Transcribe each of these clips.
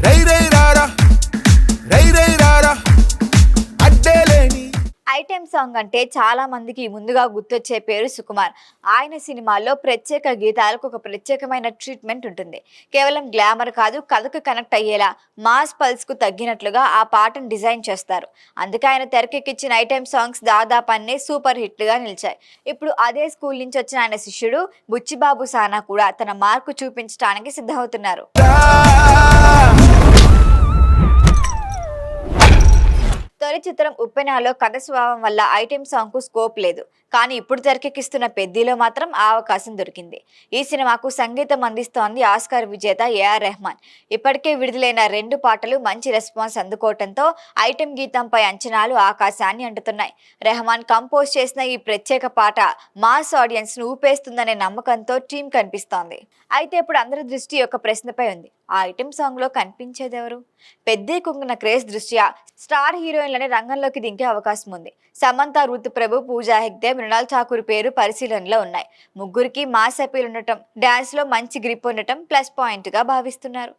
రై రై రారా రై రై రారా అడ్డేలేని. Item song అంటే చాలా మందికి ముందుగా గుర్తొచ్చే పేరు సుకుమార్. ఆయన సినిమాల్లో ప్రత్యేక గీతాలకు ఒక ప్రత్యేకమైన ట్రీట్మెంట్ ఉంటుంది. కేవలం గ్లామర్ కాదు, కథకు కనెక్ట్ అయ్యేలా మాస్ పల్స్ కు తగ్గినట్లుగా ఆ పాటను డిజైన్ చేస్తారు. అందుకే ఆయన తెరకెక్కించిన ఐటెం సాంగ్స్ దాదాపు అన్నీ సూపర్ హిట్లుగా నిలిచాయి. ఇప్పుడు అదే స్కూల్ నుంచి వచ్చిన ఆయన శిష్యుడు బుచ్చిబాబు సానా కూడా తన మార్కు చూపించడానికి సిద్ధమవుతున్నారు. తొలి చిత్రం ఉప్పెనలో కథ స్వభావం వల్ల ఐటెం సాంగ్ కు స్కోప్ లేదు. కానీ ఇప్పుడు తెరకెక్కిస్తున్న పెద్దిలో మాత్రం ఆ అవకాశం దొరికింది. ఈ సినిమాకు సంగీతం అందిస్తోంది ఆస్కార్ విజేత ఏఆర్ రెహమాన్. ఇప్పటికే విడుదలైన 2 పాటలు మంచి రెస్పాన్స్ అందుకోవడంతో ఐటెం గీతంపై అంచనాలు ఆకాశాన్ని అంటుతున్నాయి. రెహమాన్ కంపోజ్ చేసిన ఈ ప్రత్యేక పాట మాస్ ఆడియన్స్ ను ఊపేస్తుందనే నమ్మకంతో టీం కనిపిస్తోంది. అయితే ఇప్పుడు అందరి దృష్టి ఒక ప్రశ్నపై ఉంది. ఆ ఐటెం సాంగ్ లో కనిపించేదెవరు? పెద్దే కుంగున క్రేజ్ దృష్ట్యా స్టార్ హీరోయిన్లని రంగంలోకి దింకే అవకాశం ఉంది. సమంత, ఋతుప్రభు, పూజా హెగ్డే, మృణాల్ ఠాకూర్ పేరు పరిశీలనలో ఉన్నాయి. ముగ్గురికి మాస్ అపీల్ ఉండటం, డాన్స్ లో మంచి గ్రిప్ ఉండటం ప్లస్ పాయింట్ గా భావిస్తున్నారు.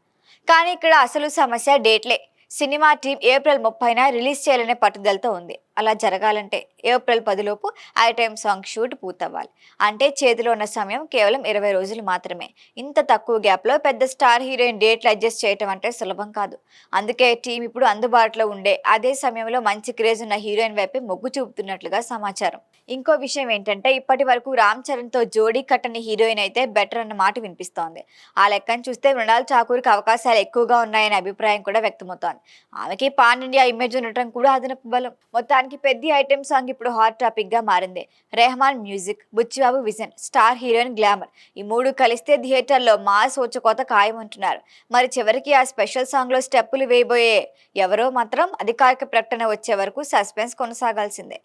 కానీ ఇక్కడ అసలు సమస్య డేట్లే. సినిమా టీం ఏప్రిల్ 30న రిలీజ్ చేయాలనే పట్టుదలతో ఉంది. అలా జరగాలంటే ఏప్రిల్ 10 లోపు ఐటెం సాంగ్ షూట్ పూర్తవ్వాలి. అంటే చేతిలో ఉన్న సమయం కేవలం 20 రోజులు మాత్రమే. ఇంత తక్కువ గ్యాప్ లో పెద్ద స్టార్ హీరోయిన్ డేట్లు అడ్జస్ట్ చేయటం అంటే సులభం కాదు. అందుకే టీం ఇప్పుడు అందుబాటులో ఉండే అదే సమయంలో మంచి క్రేజ్ ఉన్న హీరోయిన్ వైపే మొగ్గు చూపుతున్నట్లుగా సమాచారం. ఇంకో విషయం ఏంటంటే ఇప్పటి వరకు రామ్ చరణ్ తో జోడీ కట్టని హీరోయిన్ అయితే బెటర్ అన్న మాట వినిపిస్తోంది. ఆ లెక్కను చూస్తే మృణాల్ ఠాకూర్ కి అవకాశాలు ఎక్కువగా ఉన్నాయనే అభిప్రాయం కూడా వ్యక్తమవుతోంది. ఆమెకి పాన్ ఇండియా ఇమేజ్ ఉండటం కూడా అదనపు బలం. మొత్తానికి పెద్ద ఐటెం సాంగ్ ఇప్పుడు హాట్ టాపిక్ గా మారింది. Rahman music, Buchibabu vision, star heroine glamour ఈ 3 కలిస్తే థియేటర్లో మాస్ ఊచకోత ఖాయమంటున్నారు. మరి చివరికి ఆ స్పెషల్ సాంగ్ లో స్టెప్పులు వేయబోయే ఎవరో మాత్రం అధికారిక ప్రకటన వచ్చే వరకు సస్పెన్స్ కొనసాగాల్సిందే.